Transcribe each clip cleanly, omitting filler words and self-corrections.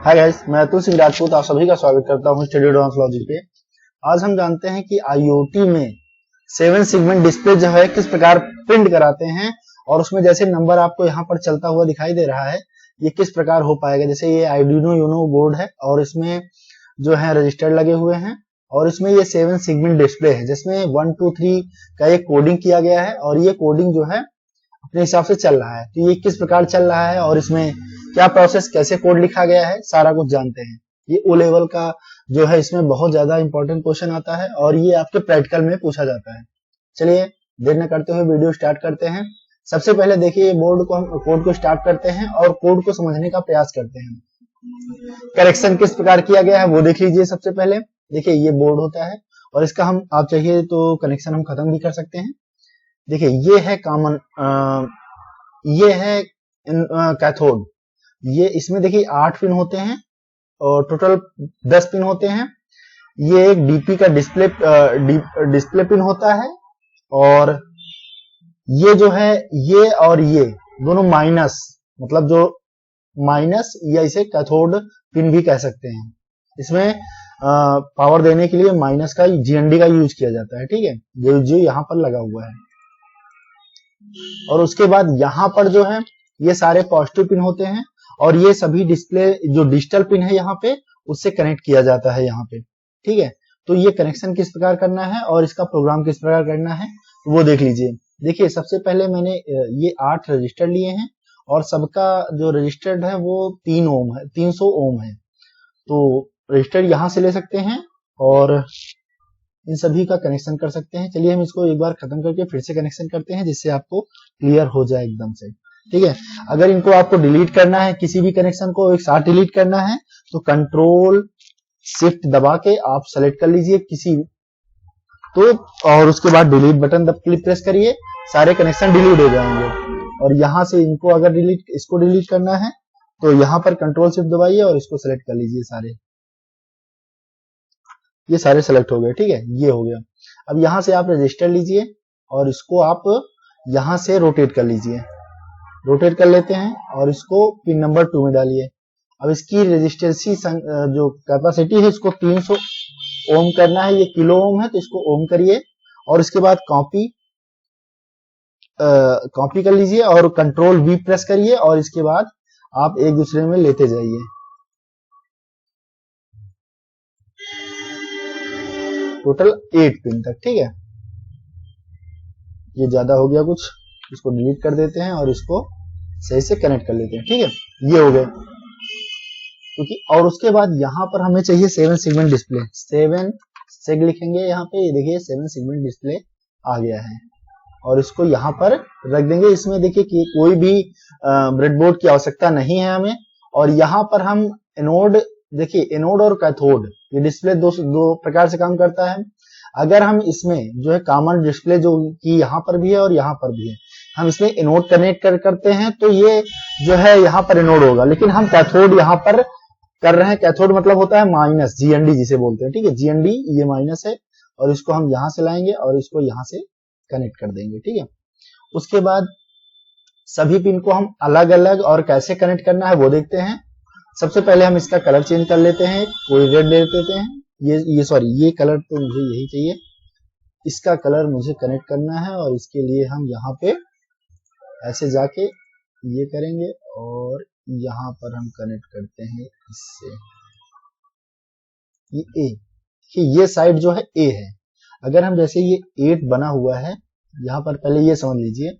Hi guys, मैं अतुल सिंह राजपूत आप सभी का स्वागत करता हूं स्टडी एडवांस लॉजिक पे। आज हम जानते हैं कि आईओटी में 7 सेगमेंट डिस्प्ले जो है किस प्रकार प्रिंट कराते हैं और उसमें जैसे नंबर आपको यहाँ पर चलता हुआ दिखाई दे रहा है, ये किस प्रकार हो पाएगा। जैसे ये आर्डिनो यूनो बोर्ड है और इसमें जो है रजिस्टर लगे हुए हैं और इसमें ये 7 सेगमेंट डिस्प्ले है जिसमें 1 2 3 का एक कोडिंग किया गया है और ये कोडिंग जो है अपने हिसाब से चल रहा है। तो ये किस प्रकार चल रहा है और इसमें क्या प्रोसेस, कैसे कोड लिखा गया है, सारा कुछ जानते हैं। ये ओ लेवल का जो है इसमें बहुत ज्यादा इंपॉर्टेंट क्वेश्चन आता है और ये आपके प्रैक्टिकल में पूछा जाता है। चलिए देर न करते हुए वीडियो स्टार्ट करते हैं। सबसे पहले देखिए ये बोर्ड को हम कोड को स्टार्ट करते हैं और कोड को समझने का प्रयास करते हैं। करेक्शन किस प्रकार किया गया है वो देख लीजिए। सबसे पहले देखिए ये बोर्ड होता है और इसका हम आप चाहिए तो कनेक्शन हम खत्म भी कर सकते हैं। देखिए ये है कॉमन, ये है कैथोड। ये इसमें देखिए 8 पिन होते हैं और टोटल 10 पिन होते हैं। ये एक डीपी का डिस्प्ले पिन होता है और ये जो है ये और ये दोनों माइनस, मतलब जो माइनस या इसे कैथोड पिन भी कह सकते हैं। इसमें पावर देने के लिए माइनस का जीएनडी का यूज किया जाता है। ठीक है, ये जो यहाँ पर लगा हुआ है और उसके बाद यहाँ पर जो है ये सारे पॉजिटिव पिन होते हैं और ये सभी डिस्प्ले जो डिजिटल पिन है यहाँ पे उससे कनेक्ट किया जाता है यहाँ पे। ठीक है, तो ये कनेक्शन किस प्रकार करना है और इसका प्रोग्राम किस प्रकार करना है वो देख लीजिए। देखिए सबसे पहले मैंने ये 8 रजिस्टर लिए हैं और सबका जो रजिस्टर्ड है वो 3 ओम है, 300 ओम है। तो रजिस्टर यहाँ से ले सकते हैं और इन सभी का कनेक्शन कर सकते हैं। चलिए हम इसको एक बार खत्म करके फिर से कनेक्शन करते हैं जिससे आपको क्लियर हो जाए एकदम से। ठीक है, अगर इनको आपको डिलीट करना है, किसी भी कनेक्शन को एक साथ डिलीट करना है तो कंट्रोल शिफ्ट दबा के आप सेलेक्ट कर लीजिए किसी तो, और उसके बाद डिलीट बटन प्रेस करिए, सारे कनेक्शन डिलीट हो जाएंगे। और यहाँ से इनको अगर इसको डिलीट करना है तो यहाँ पर कंट्रोल शिफ्ट दबाइए और इसको सेलेक्ट कर लीजिए सारे, ये सारे सेलेक्ट हो गए। ठीक है, ये हो गया। अब यहाँ से आप रजिस्टर लीजिए और इसको आप यहाँ से रोटेट कर लीजिए, रोटेट कर लेते हैं और इसको पिन नंबर 2 में डालिए। अब इसकी रेजिस्टेंसी जो कैपेसिटी है इसको 300 ओम करना है, ये किलो ओम है तो इसको ओम करिए और इसके बाद कॉपी कर लीजिए और कंट्रोल वी प्रेस करिए और इसके बाद आप एक दूसरे में लेते जाइए। टोटल 8 पिन तक। ठीक है, ये ज्यादा हो गया कुछ, इसको डिलीट कर देते हैं और इसको सही से कनेक्ट कर लेते हैं। ठीक है, ये हो गए क्योंकि और उसके बाद यहाँ पर हमें चाहिए 7 सेगमेंट डिस्प्ले। 7 सेग लिखेंगे यहाँ पे, ये देखिए 7 सेगमेंट डिस्प्ले आ गया है और इसको यहाँ पर रख देंगे। इसमें देखिए कि कोई भी ब्रेडबोर्ड की आवश्यकता नहीं है हमें। और यहाँ पर हम एनोड, देखिए एनोड और कैथोड ये डिस्प्ले दो प्रकार से काम करता है। अगर हम इसमें जो है कॉमन डिस्प्ले जो कि यहाँ पर भी है और यहाँ पर भी है, हम इसमें एनोड कनेक्ट करते हैं तो ये जो है यहाँ पर एनोड होगा, लेकिन हम कैथोड यहाँ पर कर रहे हैं। कैथोड मतलब होता है माइनस, जीएनडी जिसे बोलते हैं। ठीक है, जीएनडी ये माइनस है और इसको हम यहाँ से लाएंगे और इसको यहाँ से कनेक्ट कर देंगे। ठीक है, उसके बाद सभी पिन को हम अलग अलग और कैसे कनेक्ट करना है वो देखते हैं। सबसे पहले हम इसका कलर चेंज कर लेते हैं, कोई रेड ले लेते हैं। ये कलर तो मुझे यही चाहिए, इसका कलर मुझे कनेक्ट करना है और इसके लिए हम यहाँ पे ऐसे जाके ये करेंगे और यहाँ पर हम कनेक्ट करते हैं इससे। ये ए, ये साइड जो है ए है। अगर हम जैसे ये 8 बना हुआ है यहाँ पर, पहले ये समझ लीजिए,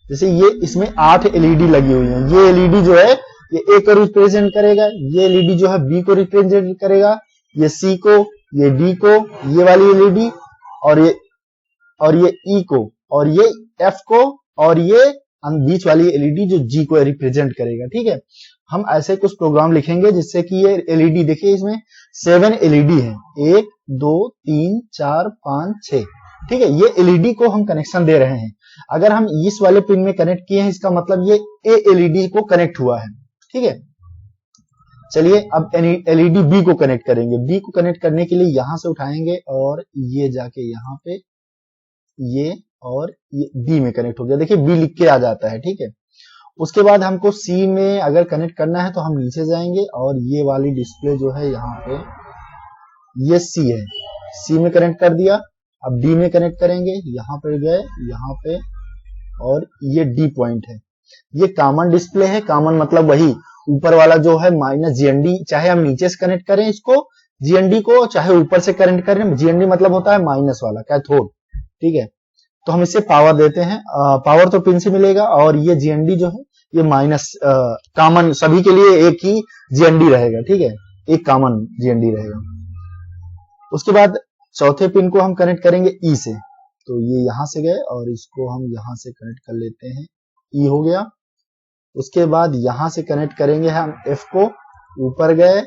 जैसे ये इसमें 8 एलईडी लगी हुई है। ये एलईडी जो है ये ए को रिप्रेजेंट करेगा, ये एलईडी जो है बी को रिप्रेजेंट करेगा, ये सी को, ये डी को, ये वाली एलईडी और ये ई को, और ये एफ को, और ये बीच वाली एलईडी जो जी को रिप्रेजेंट करेगा। ठीक है, हम ऐसे कुछ प्रोग्राम लिखेंगे जिससे कि ये एलईडी, देखिए इसमें 7 एलईडी है, 1 2 3 4 5 6। ठीक है, ये एलईडी को हम कनेक्शन दे रहे हैं। अगर हम इस वाले पिन में कनेक्ट किए हैं इसका मतलब ये ए एलईडी को कनेक्ट हुआ है। ठीक है, चलिए अब एलईडी बी को कनेक्ट करेंगे। बी को कनेक्ट करने के लिए यहां से उठाएंगे और ये जाके यहाँ पे ये और ये बी में कनेक्ट हो गया। देखिए बी लिख के आ जाता है। ठीक है, उसके बाद हमको सी में अगर कनेक्ट करना है तो हम नीचे जाएंगे और ये वाली डिस्प्ले जो है यहाँ पे ये सी है, सी में कनेक्ट कर दिया। अब डी में कनेक्ट करेंगे, यहाँ पे गए, यहाँ पे, और ये डी पॉइंट है। ये कॉमन डिस्प्ले है, कॉमन मतलब वही ऊपर वाला जो है माइनस जीएनडी, चाहे हम नीचे से कनेक्ट करें इसको जीएनडी को, चाहे ऊपर से कनेक्ट करें। जीएनडी मतलब होता है माइनस वाला कैथोड, ठीक है। तो हम इससे पावर देते हैं, पावर तो पिन से मिलेगा, और ये जीएनडी जो है ये माइनस कॉमन सभी के लिए एक ही जीएनडी रहेगा, ठीक है, एक कॉमन जीएनडी रहेगा। उसके बाद चौथे पिन को हम कनेक्ट करेंगे ई से, तो ये यहां से गए और इसको हम यहां से कनेक्ट कर लेते हैं, ई हो गया। उसके बाद यहां से कनेक्ट करेंगे हम एफ को, ऊपर गए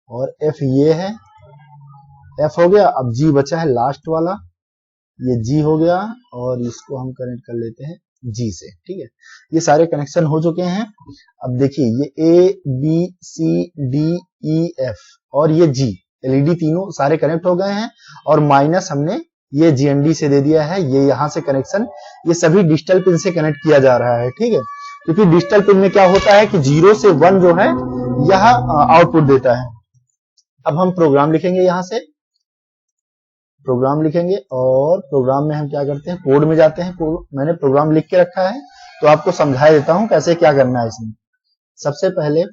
और एफ ये है, एफ हो गया। अब जी बचा है लास्ट वाला, ये जी हो गया, और इसको हम कनेक्ट कर लेते हैं जी से, ठीक है। ये सारे कनेक्शन हो चुके हैं। अब देखिए ये A B C D E F और ये जी एलईडी तीनों सारे कनेक्ट हो गए हैं, और माइनस हमने ये जीएनडी से दे दिया है, ये यहां से कनेक्शन, ये सभी डिजिटल पिन से कनेक्ट किया जा रहा है, ठीक है। क्योंकि डिजिटल पिन में क्या होता है कि 0 से 1 जो है यह आउटपुट देता है। अब हम प्रोग्राम लिखेंगे, यहां से प्रोग्राम लिखेंगे, और प्रोग्राम में हम क्या करते हैं, कोड में जाते हैं। मैंने प्रोग्राम लिख के रखा है, तो आपको समझा देता हूं कैसे क्या करना है इसमें। सबसे पहले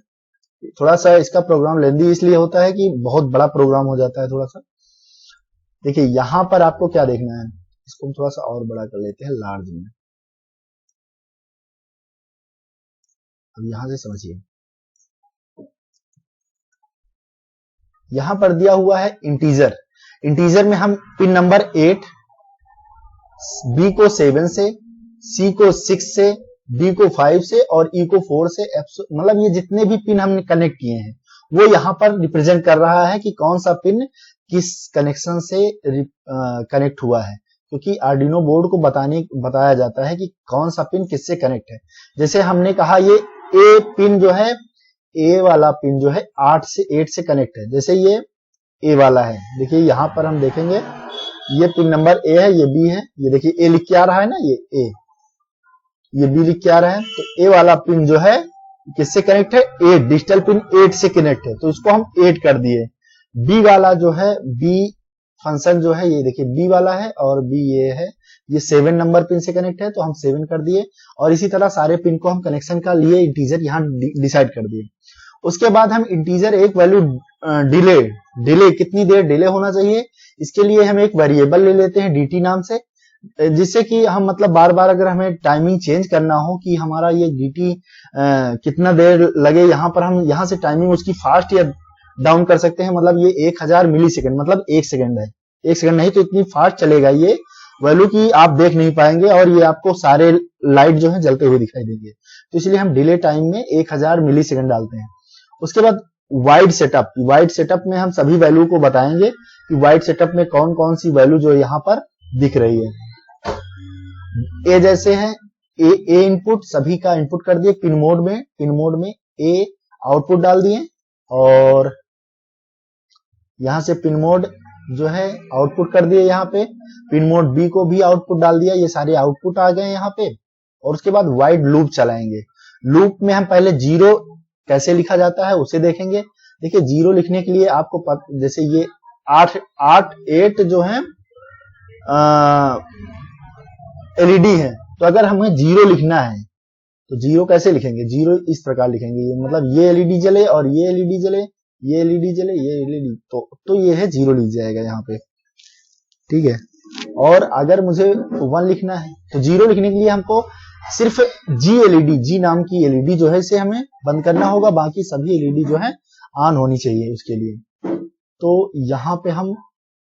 थोड़ा सा इसका प्रोग्राम लेंदी इसलिए होता है कि बहुत बड़ा प्रोग्राम हो जाता है थोड़ा सा। देखिए यहां पर आपको क्या देखना है, इसको हम थोड़ा सा और बड़ा कर लेते हैं लार्ज में। अब यहां से समझिए, यहां पर दिया हुआ है इंटीजर। इंटीजर में हम पिन नंबर 8, बी को 7 से, सी को 6 से, डी को 5 से और ई को 4 से, एफ मतलब ये जितने भी पिन हमने कनेक्ट किए हैं वो यहाँ पर रिप्रेजेंट कर रहा है कि कौन सा पिन किस कनेक्शन से कनेक्ट हुआ है। क्योंकि आर्डिनो बोर्ड को बताया जाता है कि कौन सा पिन किससे कनेक्ट है। जैसे हमने कहा ये ए पिन जो है, ए वाला पिन जो है 8 से कनेक्ट है, जैसे ये ए वाला है। देखिए यहाँ पर हम देखेंगे ये पिन नंबर ए है, ये बी है, ये देखिए ए लिख के आ रहा है ना, ये ए, ये बी लिख के आ रहा है। तो ए वाला पिन जो है किससे कनेक्ट है, 8, डिजिटल पिन 8 से कनेक्ट है, तो इसको हम 8 कर दिए। बी वाला जो है, बी फंक्शन जो है ये देखिए बी वाला है, और बी ये है, ये 7 नंबर पिन से कनेक्ट है, तो हम 7 कर दिए। और इसी तरह सारे पिन को हम कनेक्शन का लिए इंटीजर यहाँ डिसाइड कर दिए। उसके बाद हम इंटीजर एक वैल्यू डिले कितनी देर डिले होना चाहिए, इसके लिए हम एक वेरिएबल ले लेते हैं dt नाम से, जिससे कि हम मतलब बार बार अगर हमें टाइमिंग चेंज करना हो कि हमारा ये dt कितना देर लगे, यहाँ पर हम यहाँ से टाइमिंग उसकी फास्ट या डाउन कर सकते हैं। मतलब ये 1000 मिली सेकेंड मतलब 1 सेकेंड है, 1 सेकेंड नहीं तो इतनी फास्ट चलेगा ये वैल्यू की आप देख नहीं पाएंगे, और ये आपको सारे लाइट जो है जलते हुए दिखाई देंगे। तो इसलिए हम डिले टाइम में 1000 मिली सेकेंड डालते हैं। उसके बाद वाइड सेटअप में हम सभी वैल्यू को बताएंगे कि वाइड सेटअप में कौन कौन सी वैल्यू जो यहाँ पर दिख रही है। ए जैसे है, ए इनपुट सभी का इनपुट कर दिए पिन मोड में ए आउटपुट डाल दिए, और यहां से पिन मोड जो है आउटपुट कर दिए, यहाँ पे पिन मोड बी को भी आउटपुट डाल दिया, ये सारे आउटपुट आ गए यहाँ पे। और उसके बाद वाइड लूप चलाएंगे। लूप में हम पहले 0 कैसे लिखा जाता है उसे देखेंगे। देखिए 0 लिखने के लिए आपको जैसे ये 8 जो है एलईडी है, तो अगर हमें 0 लिखना है तो 0 कैसे लिखेंगे, 0 इस प्रकार लिखेंगे, ये मतलब ये एलईडी जले और ये एलईडी जले, ये एलईडी जले, ये एलईडी, तो ये है 0 लिख जाएगा यहाँ पे, ठीक है। और अगर मुझे 1 लिखना है तो 0 लिखने के लिए हमको सिर्फ जी नाम की एलईडी जो है इसे हमें बंद करना होगा, बाकी सभी एलईडी जो है ऑन होनी चाहिए उसके लिए। तो यहाँ पे हम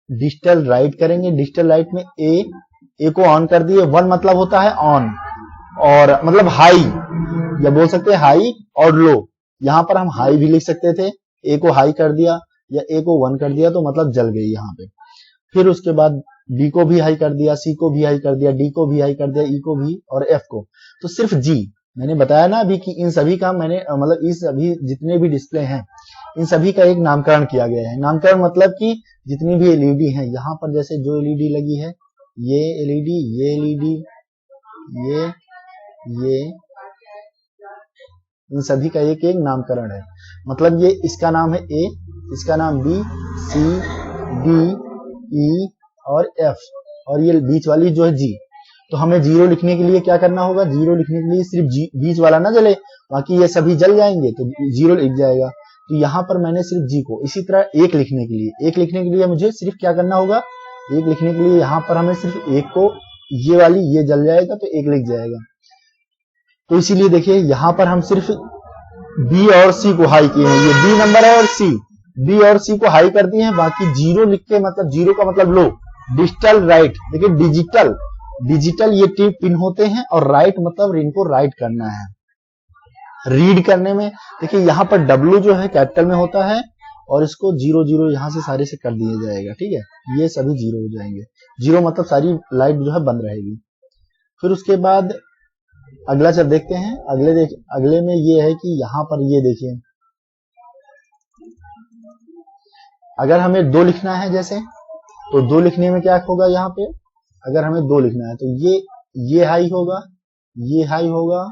डिजिटल राइट करेंगे। डिजिटल राइट में ए को ऑन कर दिए, 1 मतलब होता है ऑन, और मतलब हाई, या बोल सकते हैं हाई और लो। यहाँ पर हम हाई भी लिख सकते थे, ए को हाई कर दिया या ए को 1 कर दिया तो मतलब जल गई यहाँ पे। फिर उसके बाद डी को भी हाई कर दिया, सी को भी हाई कर दिया, डी को भी हाई कर दिया, ई को भी और एफ को। तो सिर्फ जी, मैंने बताया ना अभी कि इन सभी का मैंने मतलब इस सभी जितने भी डिस्प्ले हैं इन सभी का एक नामकरण किया गया है। नामकरण मतलब कि जितनी भी एलईडी है यहाँ पर जैसे जो एलईडी लगी है, ये एलईडी, ये एलईडी, ये इन सभी का एक एक नामकरण है। मतलब ये इसका नाम है ए, इसका नाम बी, सी, डी, ई और एफ, और ये बीच वाली जो है जी। तो हमें जीरो लिखने के लिए क्या करना होगा, जीरो लिखने के लिए सिर्फ बीच वाला ना जले, बाकी ये सभी जल जाएंगे तो जीरो लिख जाएगा। तो यहाँ पर मैंने सिर्फ जी को, इसी तरह एक लिखने के लिए मुझे सिर्फ क्या करना होगा, एक लिखने के लिए यहाँ पर हमें सिर्फ एक को, ये वाली ये जल जाएगा तो एक लिख जाएगा। तो इसीलिए देखिए यहाँ पर हम सिर्फ बी और सी को हाई किए हैं, ये बी नंबर है और सी, बी और सी को हाई कर दिए हैं। बाकी जीरो लिख के, मतलब जीरो का मतलब लो, डिजिटल राइट। देखिए डिजिटल ये पिन होते हैं, और राइट मतलब इनको राइट करना है, रीड करने में। देखिए यहाँ पर डब्ल्यू जो है कैपिटल में होता है, और इसको 0 यहाँ से सारे से कर दिया जाएगा, ठीक है, ये सभी जीरो हो जाएंगे। जीरो मतलब सारी लाइट जो है बंद रहेगी। फिर उसके बाद अगला चल देखते हैं। अगले में ये है कि यहाँ पर ये देखिए, अगर हमें 2 लिखना है जैसे, तो 2 लिखने में क्या होगा, यहाँ पे अगर हमें 2 लिखना है तो ये हाई होगा, ये हाई होगा,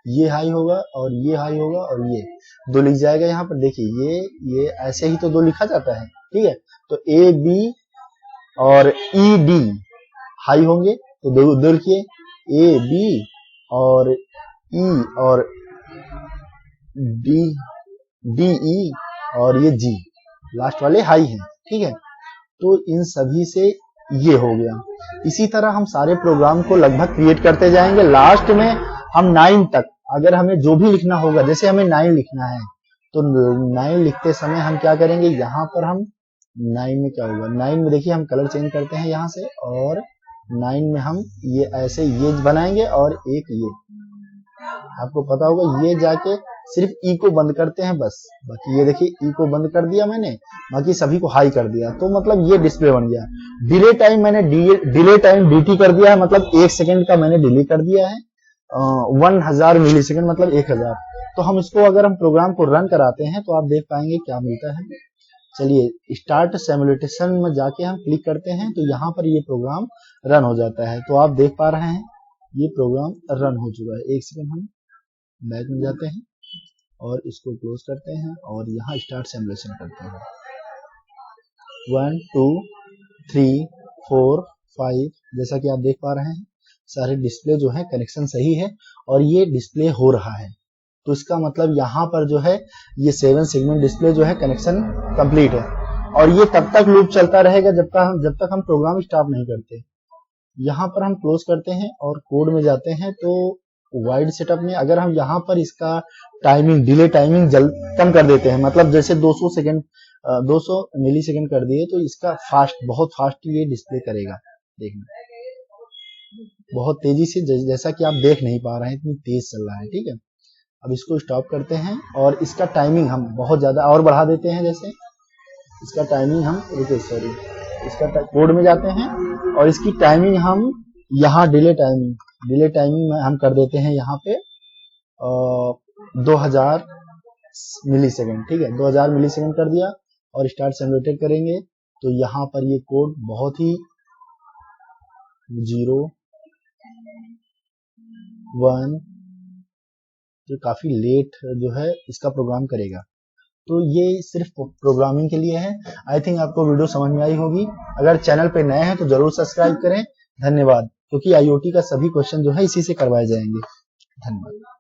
ये हाई होगा, और ये हाई होगा, और ये 2 लिख जाएगा यहाँ पर। देखिए ये ऐसे ही तो 2 लिखा जाता है, ठीक है। तो ए बी और ई डी हाई होंगे, तो 2 लिखिए, ए बी और ई और डी ई और ये जी लास्ट वाले हाई हैं, ठीक है। तो इन सभी से ये हो गया। इसी तरह हम सारे प्रोग्राम को लगभग क्रिएट करते जाएंगे। लास्ट में हम 9 तक, अगर हमें जो भी लिखना होगा, जैसे हमें 9 लिखना है तो 9 लिखते समय हम क्या करेंगे, यहाँ पर हम 9 में क्या होगा, 9 में देखिए हम कलर चेंज करते हैं यहाँ से, और 9 में हम ये ऐसे ये बनाएंगे, और एक ये आपको पता होगा, ये जाके सिर्फ ई को बंद करते हैं बस। बाकी ये देखिए ई को बंद कर दिया मैंने, बाकी सभी को हाई कर दिया, तो मतलब ये डिस्प्ले बन गया। डिले टाइम मैंने डिले टाइम dt कर दिया है, मतलब 1 सेकंड का मैंने डिले कर दिया है। 1000 मिली सेकंड मतलब 1000। तो हम इसको अगर हम प्रोग्राम को रन कराते हैं तो आप देख पाएंगे क्या मिलता है। चलिए स्टार्ट सिमुलेशन में जाके हम क्लिक करते हैं, तो यहाँ पर ये प्रोग्राम रन हो जाता है। तो आप देख पा रहे हैं ये प्रोग्राम रन हो चुका है। 1 सेकंड हम बैक में जाते हैं और इसको क्लोज करते हैं, और यहाँ स्टार्ट सिमुलेशन करते हैं। 1 2 3 4 5 जैसा कि आप देख पा रहे हैं सारे डिस्प्ले जो है कनेक्शन सही है, और ये डिस्प्ले हो रहा है। तो इसका मतलब यहाँ पर जो है ये 7 सेगमेंट डिस्प्ले जो है कनेक्शन कंप्लीट है, और ये तब तक लूप चलता रहेगा जब तक हम प्रोग्राम स्टॉप नहीं करते। यहाँ पर हम क्लोज करते हैं और कोड में जाते हैं। तो वाइड सेटअप में अगर हम यहाँ पर इसका टाइमिंग, डिले टाइमिंग कम कर देते हैं, मतलब जैसे 200 मिली सेकेंड कर दिए, तो इसका बहुत फास्ट ये डिस्प्ले करेगा। देखना बहुत तेजी से, जैसा कि आप देख नहीं पा रहे हैं, इतनी तेज चल रहा है, ठीक है। अब इसको स्टॉप करते हैं, और इसका टाइमिंग हम बहुत ज्यादा और बढ़ा देते हैं। जैसे इसका टाइमिंग हम इसका कोड में जाते हैं, और इसकी टाइमिंग हम यहाँ डिले टाइमिंग में हम कर देते हैं यहाँ पे 2000 मिली सेकेंड, ठीक है। 2000 मिली सेकेंड कर दिया, और स्टार्ट सिमुलेटेड करेंगे तो यहाँ पर ये कोड बहुत ही 0 1 तो काफी लेट जो है इसका प्रोग्राम करेगा। तो ये सिर्फ प्रोग्रामिंग के लिए है। आई थिंक आपको वीडियो समझ में आई होगी। अगर चैनल पे नए हैं तो जरूर सब्सक्राइब करें। धन्यवाद। क्योंकि IoT का सभी क्वेश्चन जो है इसी से करवाए जाएंगे। धन्यवाद।